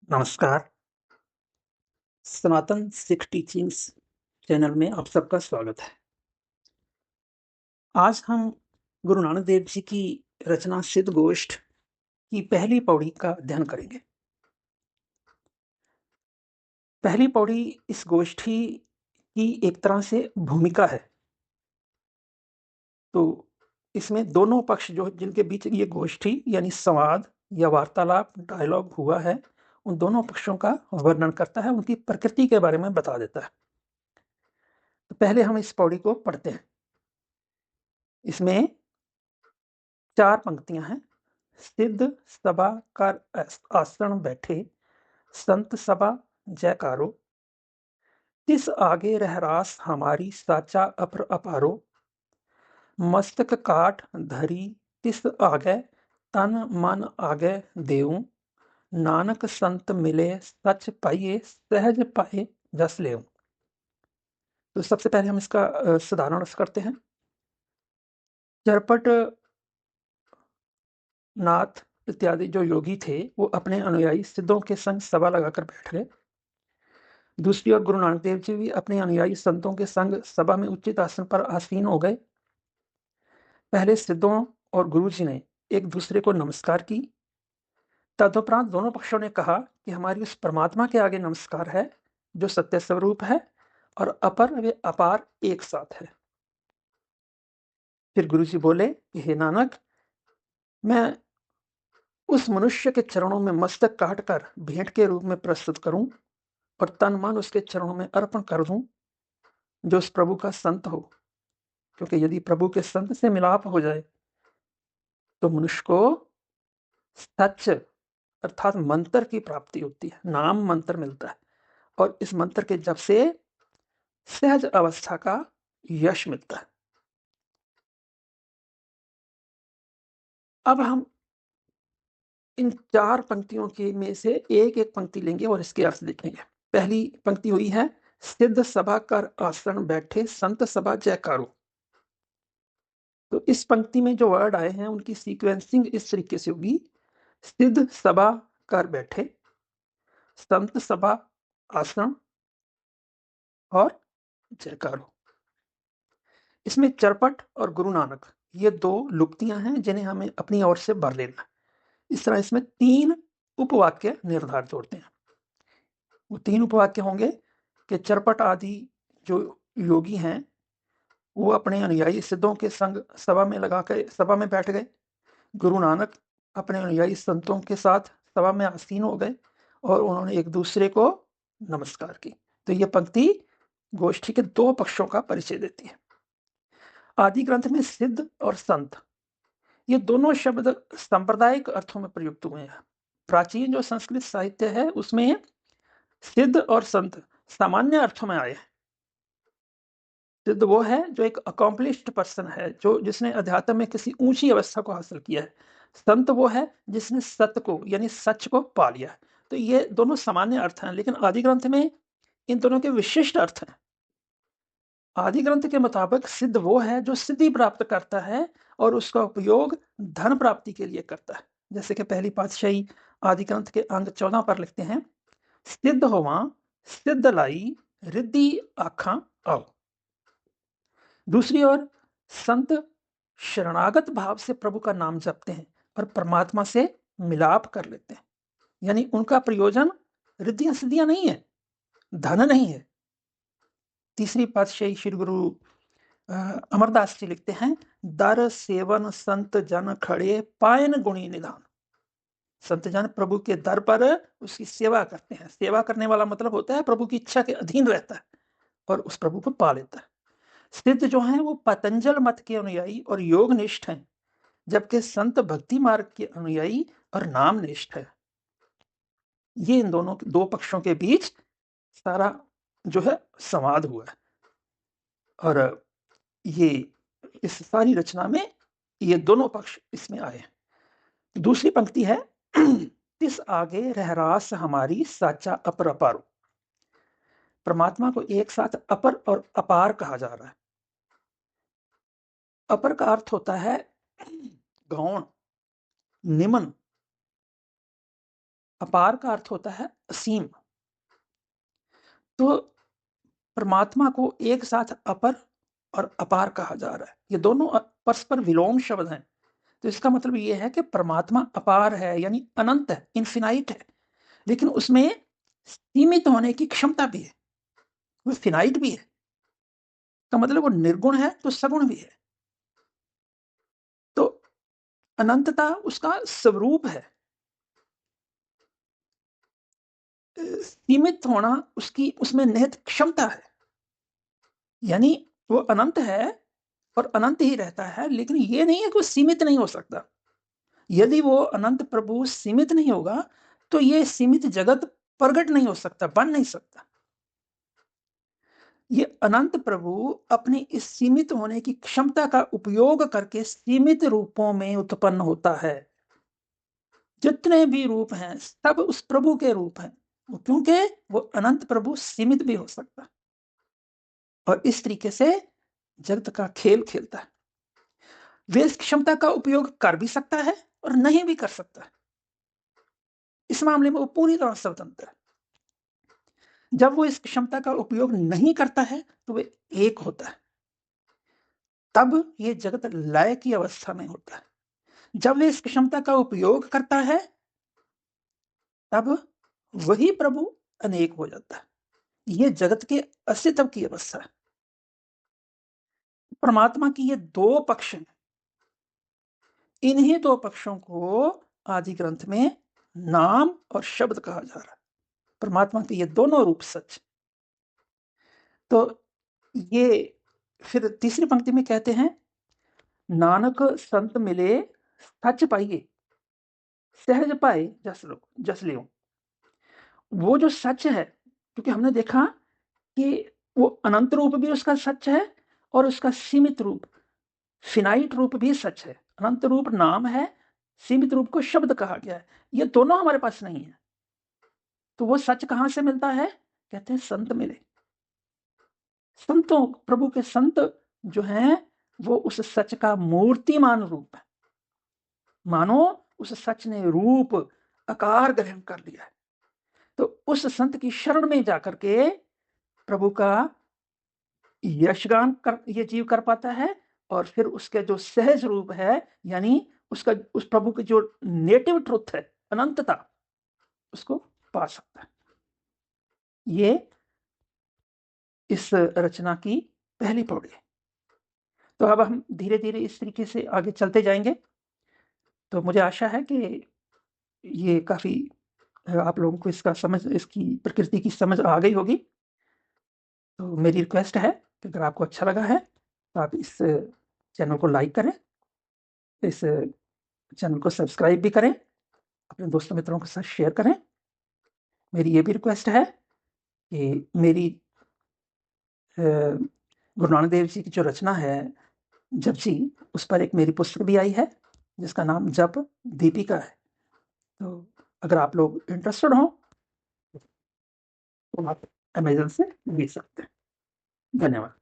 नमस्कार। सनातन Sikh teachings channel में आप सबका स्वागत है। आज हम गुरु नानक देव जी की रचना सिद्ध गोष्ठ की पहली पौड़ी का अध्ययन करेंगे। पहली पौड़ी इस गोष्ठी की एक तरह से भूमिका है। तो इसमें दोनों पक्ष जो जिनके बीच ये गोष्ठी यानी संवाद या वार्तालाप डायलॉग हुआ है, उन दोनों पक्षों का वर्णन करता है, उनकी प्रकृति के बारे में बता देता है। तो पहले हम इस पौड़ी को पढ़ते हैं। इसमें 4 पंक्तियां हैं। सिद्ध सभा कर आसन बैठे, संत सभा जयकारो, तिस आगे रहरास हमारी साचा अपर अपारो, मस्तक काट धरी तिस आगे, तन मन आगे देऊं, नानक संत मिले सच पाइए, सहज पाए जस लेऊं। तो सबसे पहले हम इसका साधारण अर्थ करते हैं। चरपट नाथ इत्यादि जो योगी थे वो अपने अनुयायी सिद्धों के संग सभा लगाकर बैठ गए। दूसरी ओर गुरु नानक देव जी भी अपने अनुयायी संतों के संग सभा में उचित आसन पर आसीन हो गए। पहले सिद्धों और गुरु जी ने एक दूसरे को नमस्कार की। तदुपरांत दोनों पक्षों ने कहा कि हमारी उस परमात्मा के आगे नमस्कार है जो सत्य स्वरूप है और अपर व अपार एक साथ है। फिर गुरु जी बोले कि हे नानक, मैं उस मनुष्य के चरणों में मस्तक काटकर भेंट के रूप में प्रस्तुत करूं और तन मन उसके चरणों में अर्पण कर दूं, जो उस प्रभु का संत हो। क्योंकि यदि प्रभु के संत से मिलाप हो जाए तो मनुष्य को सच अर्थात मंत्र की प्राप्ति होती है, नाम मंत्र मिलता है और इस मंत्र के जप से सहज अवस्था का यश मिलता है। अब हम इन 4 पंक्तियों के में से एक एक पंक्ति लेंगे और इसके अर्थ देखेंगे। पहली पंक्ति हुई है, सिद्ध सभा कर आसन बैठे, संत सभा जयकारो। तो इस पंक्ति में जो वर्ड आए हैं उनकी सीक्वेंसिंग इस तरीके से होगी, सिद्ध सभा कर बैठे, संत सभा आसन और जयकारो। इसमें चरपट और गुरु नानक ये 2 लुप्तियां हैं जिन्हें हमें अपनी ओर से भर लेना है। इस तरह इसमें 3 उपवाक्य निर्धारित होते हैं। वो 3 उपवाक्य होंगे कि चरपट आदि जो योगी हैं वो अपने अनुयायी सिद्धों के संग सभा में लगा के सभा में बैठ गए। गुरु नानक अपने अनुयायी संतों के साथ सभा में आसीन हो गए और उन्होंने एक दूसरे को नमस्कार की। तो ये पंक्ति गोष्ठी के 2 पक्षों का परिचय देती है। आदि ग्रंथ में सिद्ध और संत ये दोनों शब्द सांप्रदायिक अर्थों में प्रयुक्त हुए हैं। प्राचीन जो संस्कृत साहित्य है उसमें सिद्ध और संत सामान्य अर्थों में आए हैं। सिद्ध वो है जो एक अकॉम्प्लिश्ड पर्सन है, जो जिसने अध्यात्म में किसी ऊंची अवस्था को हासिल किया है। संत वो है जिसने सत्य को यानी सच को पा लिया है। तो ये दोनों सामान्य अर्थ हैं, लेकिन आदि ग्रंथ में इन दोनों के विशिष्ट अर्थ हैं। आदि ग्रंथ के मुताबिक सिद्ध वो है जो सिद्धि प्राप्त करता है और उसका उपयोग धन प्राप्ति के लिए करता है। जैसे कि पहली पातशाही आदि ग्रंथ के अंग 14 पर लिखते हैं, सिद्ध होवा सिद्ध लाई रिद्धि आखा आओ। दूसरी ओर संत शरणागत भाव से प्रभु का नाम जपते हैं और परमात्मा से मिलाप कर लेते हैं। यानी उनका प्रयोजन रिद्धियां सिद्धियां नहीं है, धन नहीं है। तीसरी पातशाही श्री गुरु अमरदास जी लिखते हैं, दर सेवन संत जन खड़े पायन गुणी निधान। संत जन प्रभु के दर पर उसकी सेवा करते हैं। सेवा करने वाला मतलब होता है प्रभु की इच्छा के अधीन रहता है और उस प्रभु को पा लेता है। सिद्ध जो हैं वो पतंजल मत के अनुयायी और योग निष्ठ हैं, जबकि संत भक्ति मार्ग के अनुयायी और नाम निष्ठ है। ये इन दोनों 2 पक्षों के बीच सारा जो है संवाद हुआ है और ये इस सारी रचना में ये दोनों पक्ष इसमें आए हैं। दूसरी पंक्ति है, तिस आगे रहरास हमारी साचा अपर अपारो। परमात्मा को एक साथ अपर और अपार कहा जा रहा है। अपर का अर्थ होता है गौण, निमन, अपार का अर्थ होता है असीम। तो परमात्मा को एक साथ अपर और अपार कहा जा रहा है। ये दोनों परस्पर विलोम शब्द हैं। तो इसका मतलब ये है कि परमात्मा अपार है, यानी अनंत है, इन्फिनाइट है, लेकिन उसमें सीमित होने की क्षमता भी है। वो फिनाइट भी है, तो मतलब वो निर्गुण है तो सगुण भी है। तो अनंतता उसका स्वरूप है। सीमित होना उसकी उसमें निहित क्षमता है। यानी वो अनंत है और अनंत ही रहता है, लेकिन ये नहीं है कि वो सीमित नहीं हो सकता। यदि वो अनंत प्रभु सीमित नहीं होगा तो ये सीमित जगत प्रकट नहीं हो सकता, बन नहीं सकता। ये अनंत प्रभु अपनी इस सीमित होने की क्षमता का उपयोग करके सीमित रूपों में उत्पन्न होता है। जितने भी रूप हैं सब उस प्रभु के रूप हैं, क्योंकि वो अनंत प्रभु सीमित भी हो सकता है और इस तरीके से जगत का खेल खेलता है। वे इस क्षमता का उपयोग कर भी सकता है और नहीं भी कर सकता है। इस मामले में वो पूरी तरह स्वतंत्र है। जब वो इस क्षमता का उपयोग नहीं करता है तो वे एक होता है, तब ये जगत लय की अवस्था में होता है। जब वे इस क्षमता का उपयोग करता है तब वही प्रभु अनेक हो जाता है। ये जगत के अस्तित्व की अवस्था है। परमात्मा की ये दो पक्ष हैं। इन्हीं दो पक्षों को आदि ग्रंथ में नाम और शब्द कहा जा रहा है। परमात्मा के ये दोनों रूप सच। तो ये फिर तीसरी पंक्ति में कहते हैं, नानक संत मिले सच पाइए, सहज पाए जस लियो। वो जो सच है, क्योंकि हमने देखा कि वो अनंत रूप भी उसका सच है और उसका सीमित रूप फिनाइट रूप भी सच है। अनंत रूप नाम है, सीमित रूप को शब्द कहा गया है। ये दोनों हमारे पास नहीं है। तो वो सच कहां से मिलता है? कहते हैं संत मिले। संतों, प्रभु के संत जो हैं वो उस सच का मूर्तिमान रूप है। मानो उस सच ने रूप आकार ग्रहण कर लिया है। तो उस संत की शरण में जाकर के प्रभु का यशगान कर ये जीव कर पाता है और फिर उसके जो सहज रूप है, यानी उसका उस प्रभु की जो नेटिव ट्रुथ है, अनंतता, उसको पा सकता है। ये इस रचना की पहली पौड़ी है। तो अब हम धीरे धीरे इस तरीके से आगे चलते जाएंगे। तो मुझे आशा है कि ये काफी आप लोगों को इसका समझ, इसकी प्रकृति की समझ आ गई होगी। तो मेरी रिक्वेस्ट है कि अगर आपको अच्छा लगा है तो आप इस चैनल को लाइक करें, इस चैनल को सब्सक्राइब भी करें, अपने दोस्तों मित्रों के साथ शेयर करें। मेरी ये भी रिक्वेस्ट है कि मेरी गुरु नानक देव जी की जो रचना है जपजी, उस पर एक मेरी पुस्तक भी आई है जिसका नाम जप दीपिका है। तो अगर आप लोग इंटरेस्टेड हो तो आप अमेजन से ले सकते हैं। धन्यवाद।